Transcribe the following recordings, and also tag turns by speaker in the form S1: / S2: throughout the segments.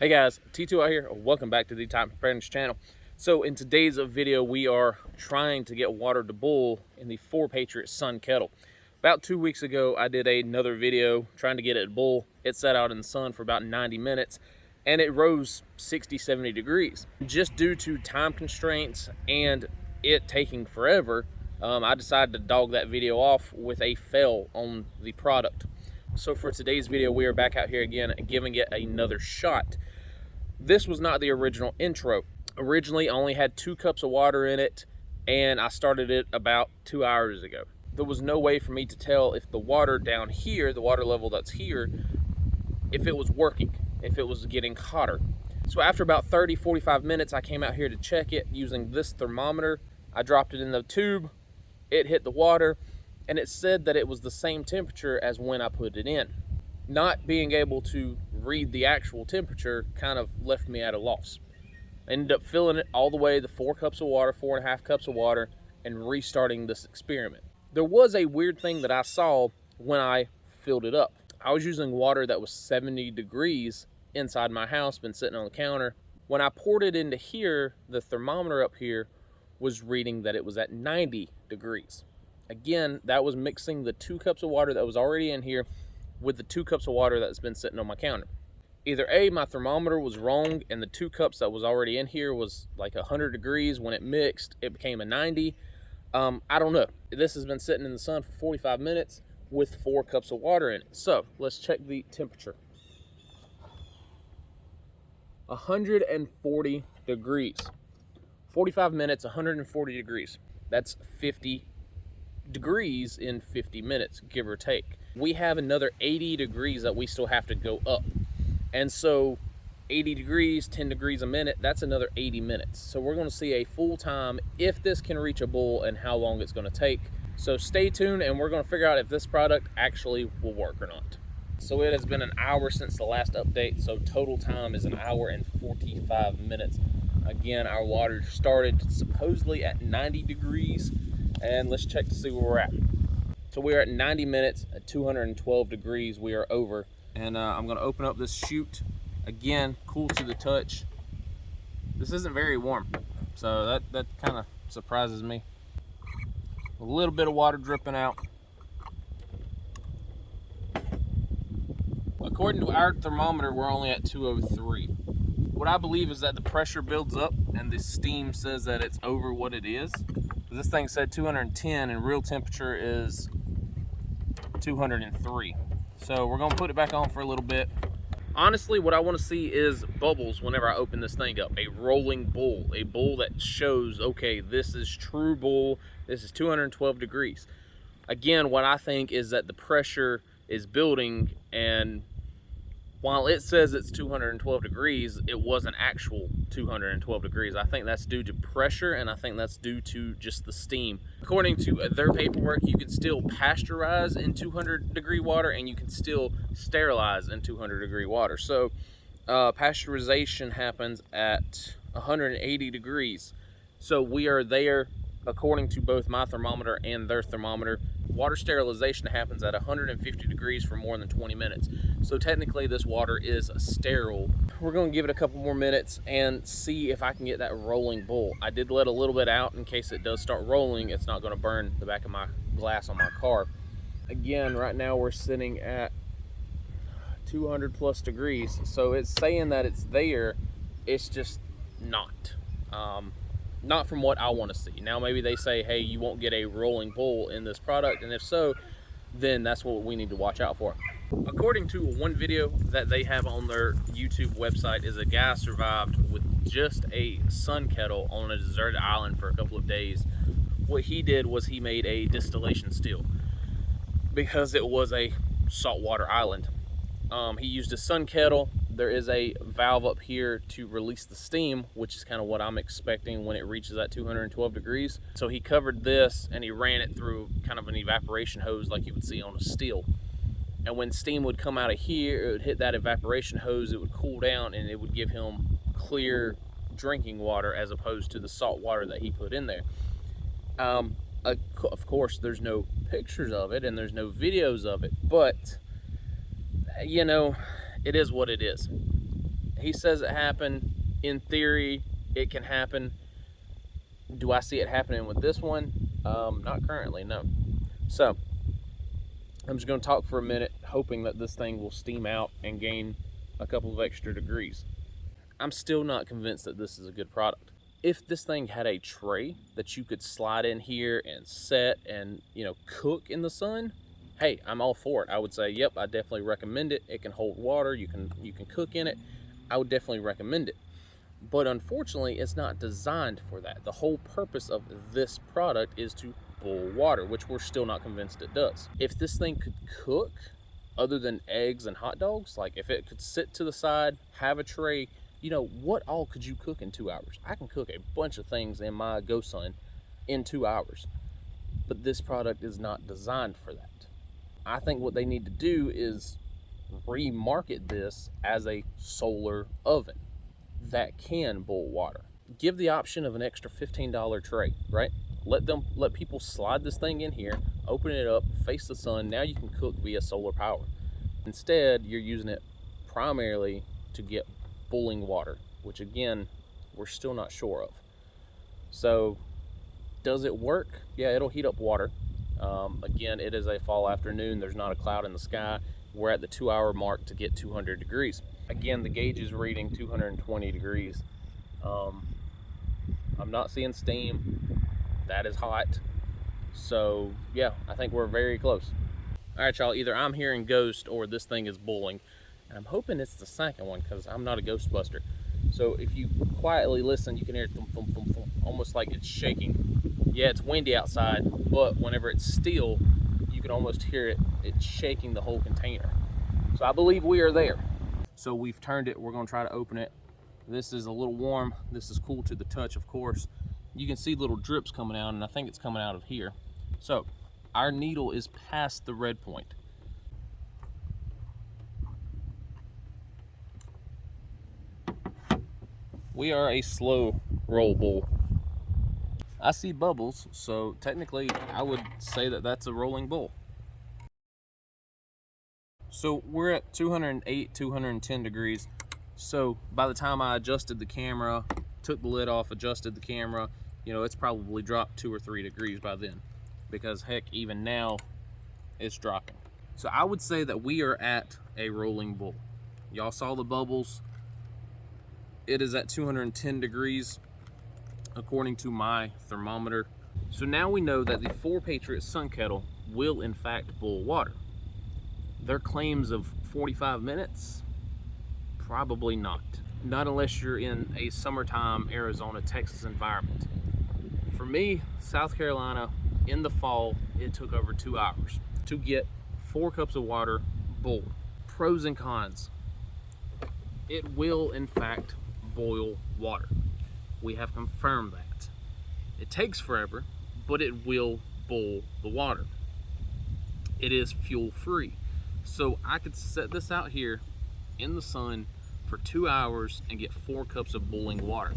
S1: Hey guys, T2 out here. Welcome back to the Time Preparedness channel. So in today's video, we are trying to get water to boil in the 4 Patriots Sun kettle. About 2 weeks ago, I did another video trying to get it to boil. It sat out in the sun for about 90 minutes and it rose 60-70 degrees. Just due to time constraints and it taking forever, I decided to dog that video off with a fail on the product. So for today's video, we are back out here again giving it another shot. This was not the original intro. Originally, I only had 2 cups of water in it, and I started it about 2 hours ago. There was no way for me to tell if the water down here, the water level that's here, if it was working, if it was getting hotter. So after about 30-45 minutes, I came out here to check it using this thermometer. I dropped it in the tube, it hit the water, and it said that it was the same temperature as when I put it in. Not being able to read the actual temperature kind of left me at a loss. I ended up filling it all the way to 4 cups of water, 4.5 cups of water, and restarting this experiment. There was a weird thing that I saw when I filled it up. I was using water that was 70 degrees inside my house, been sitting on the counter. When I poured it into here, the thermometer up here was reading that it was at 90 degrees. Again, that was mixing the 2 cups of water that was already in here with the 2 cups of water that's been sitting on my counter. Either A, my thermometer was wrong and the 2 cups that was already in here was like 100 degrees. When it mixed, it became a 90. I don't know. This has been sitting in the sun for 45 minutes with 4 cups of water in it. So let's check the temperature. 140 degrees. 45 minutes, 140 degrees. That's 50 degrees in 50 minutes, give or take. We have another 80 degrees that we still have to go up. And so 80 degrees, 10 degrees a minute, that's another 80 minutes. So we're gonna see a full time if this can reach a boil and how long it's gonna take. So stay tuned and we're gonna figure out if this product actually will work or not. So it has been an hour since the last update. So total time is 1 hour and 45 minutes. Again, our water started supposedly at 90 degrees. And let's check to see where we're at. So we're at 90 minutes at 212 degrees. We are over. And I'm gonna open up this chute. Again, cool to the touch. This isn't very warm, so that kind of surprises me. A little bit of water dripping out. According to our thermometer, we're only at 203. What I believe is that the pressure builds up and the steam says that it's over what it is. This thing said 210 and real temperature is 203. So we're gonna put it back on for a little bit. Honestly, what I wanna see is bubbles whenever I open this thing up. A rolling boil, a boil that shows, okay, this is true boil, this is 212 degrees. Again, what I think is that the pressure is building, and while it says it's 212 degrees, it wasn't actual 212 degrees. I think that's due to pressure, and I think that's due to just the steam. According to their paperwork, you can still pasteurize in 200 degree water, and you can still sterilize in 200 degree water. So pasteurization happens at 180 degrees. So we are there, according to both my thermometer and their thermometer. Water sterilization happens at 150 degrees for more than 20 minutes. So technically this water is sterile. We're gonna give it a couple more minutes and see if I can get that rolling boil. I did let a little bit out in case it does start rolling. It's not gonna burn the back of my glass on my car. Again, right now we're sitting at 200 plus degrees. So it's saying that it's there, it's just not. Not from what I want to see. Now maybe they say, hey, you won't get a rolling boil in this product, and if so, then that's what we need to watch out for. According to one video that they have on their YouTube website, is a guy survived with just a sun kettle on a deserted island for a couple of days. What he did was he made a distillation still because it was a saltwater island. He used a sun kettle. There is a valve up here to release the steam, which is kind of what I'm expecting when it reaches that 212 degrees. So he covered this and he ran it through kind of an evaporation hose like you would see on a still. And when steam would come out of here, it would hit that evaporation hose, it would cool down, and it would give him clear drinking water as opposed to the salt water that he put in there. Of course, there's no pictures of it and there's no videos of it, but you know, it is what it is. He says it happened. In theory, it can happen. Do I see it happening with this one? Not currently, no. So, I'm just going to talk for a minute, hoping that this thing will steam out and gain a couple of extra degrees. I'm still not convinced that this is a good product. If this thing had a tray that you could slide in here and set and, you know, cook in the sun, hey, I'm all for it. I would say, yep, I definitely recommend it. It can hold water. You can cook in it. I would definitely recommend it. But unfortunately, it's not designed for that. The whole purpose of this product is to boil water, which we're still not convinced it does. If this thing could cook other than eggs and hot dogs, like if it could sit to the side, have a tray, you know, what all could you cook in 2 hours? I can cook a bunch of things in my GoSun in 2 hours, but this product is not designed for that. I think what they need to do is remarket this as a solar oven that can boil water. Give the option of an extra $15 tray, right? Let people slide this thing in here, open it up, face the sun. Now you can cook via solar power. Instead, you're using it primarily to get boiling water, which again, we're still not sure of. So, does it work? Yeah, it'll heat up water. Again, it is a fall afternoon. There's not a cloud in the sky. We're at the 2 hour mark to get 200 degrees. Again, the gauge is reading 220 degrees. I'm not seeing steam. That is hot. So yeah, I think we're very close. All right, y'all, either I'm hearing ghost or this thing is boiling. And I'm hoping it's the second one because I'm not a ghostbuster. So if you quietly listen, you can hear thump, thump, thump, thump, almost like it's shaking. Yeah, it's windy outside, but whenever it's still, you can almost hear it's shaking the whole container. So I believe we are there. So we've turned it. We're gonna try to open it. This is a little warm. This is cool to the touch, of course. You can see little drips coming out, and I think it's coming out of here. So our needle is past the red point. We are a slow roll bowl. I see bubbles, so technically I would say that that's a rolling bowl. So we're at 208, 210 degrees. So by the time I adjusted the camera, took the lid off, adjusted the camera, you know, it's probably dropped 2 or 3 degrees by then, because heck, even now it's dropping. So I would say that we are at a rolling bowl. Y'all saw the bubbles. It is at 210 degrees according to my thermometer. So now we know that the 4 Patriots Sun Kettle will in fact boil water. Their claims of 45 minutes, probably not. Not unless you're in a summertime Arizona, Texas environment. For me, South Carolina, in the fall, it took over 2 hours to get 4 cups of water boiled. Pros and cons. It will in fact boil water. We have confirmed that. It takes forever, but it will boil the water. It is fuel free. So I could set this out here in the sun for 2 hours and get 4 cups of boiling water.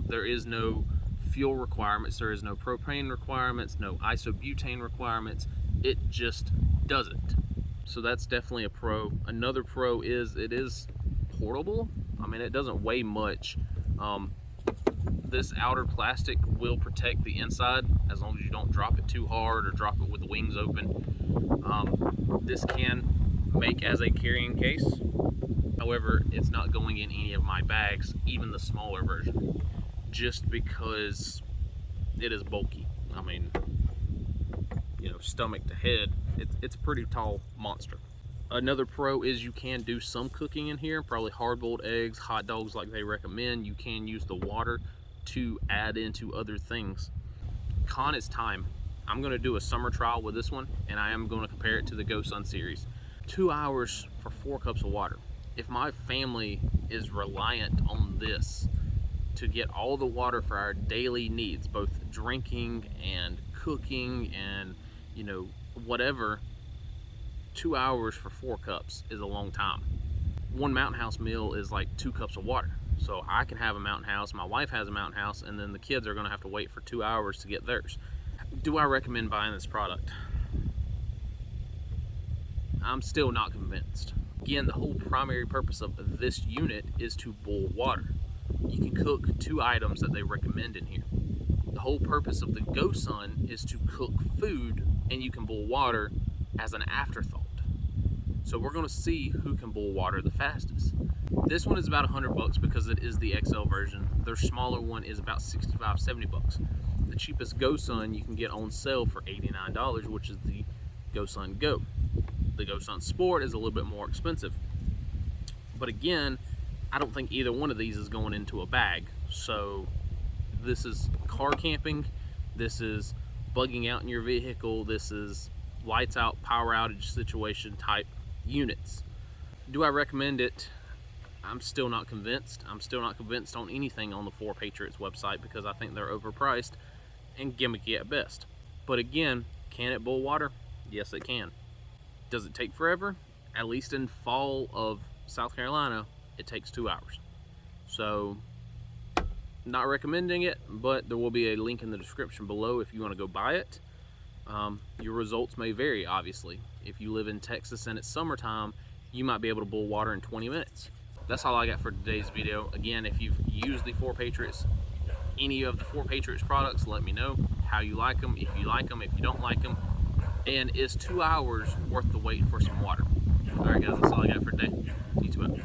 S1: There is no fuel requirements, there is no propane requirements, no isobutane requirements. It just does it. So that's definitely a pro. Another pro is it is portable. I mean, it doesn't weigh much. This outer plastic will protect the inside as long as you don't drop it too hard or drop it with the wings open. This can make as a carrying case. However, it's not going in any of my bags, even the smaller version, just because it is bulky. I mean, you know, stomach to head, it's a pretty tall monster. Another pro is you can do some cooking in here, probably hard-boiled eggs, hot dogs like they recommend. You can use the water to add into other things. Con is time. I'm gonna do a summer trial with this one, and I am gonna compare it to the GoSun series. 2 hours for 4 cups of water. If my family is reliant on this to get all the water for our daily needs, both drinking and cooking and, you know, whatever, 2 hours for 4 cups is a long time. One Mountain House meal is like 2 cups of water. So I can have a Mountain House, my wife has a Mountain House, and then the kids are gonna have to wait for 2 hours to get theirs. Do I recommend buying this product? I'm still not convinced. Again, the whole primary purpose of this unit is to boil water. You can cook 2 items that they recommend in here. The whole purpose of the GoSun is to cook food, and you can boil water as an afterthought. So we're going to see who can boil water the fastest. This one is about $100 because it is the XL version. Their smaller one is about $65–70. The cheapest GoSun you can get on sale for $89, which is the GoSun Go. The GoSun Sport is a little bit more expensive. But again, I don't think either one of these is going into a bag. So this is car camping, this is bugging out in your vehicle, this is lights out, power outage situation type units. Do I recommend it? I'm still not convinced. I'm still not convinced on anything on the 4Patriots website because I think they're overpriced and gimmicky at best. But again, can it boil water? Yes, it can. Does it take forever? At least in fall of South Carolina, it takes 2 hours. So, not recommending it, but there will be a link in the description below if you want to go buy it. Your results may vary, obviously. If you live in Texas and it's summertime, you might be able to boil water in 20 minutes. That's all I got for today's video. Again, if you've used the 4Patriots, any of the 4Patriots products, let me know how you like them, if you like them, if you don't like them. And is 2 hours worth the wait for some water? Alright guys, that's all I got for today. See you tomorrow.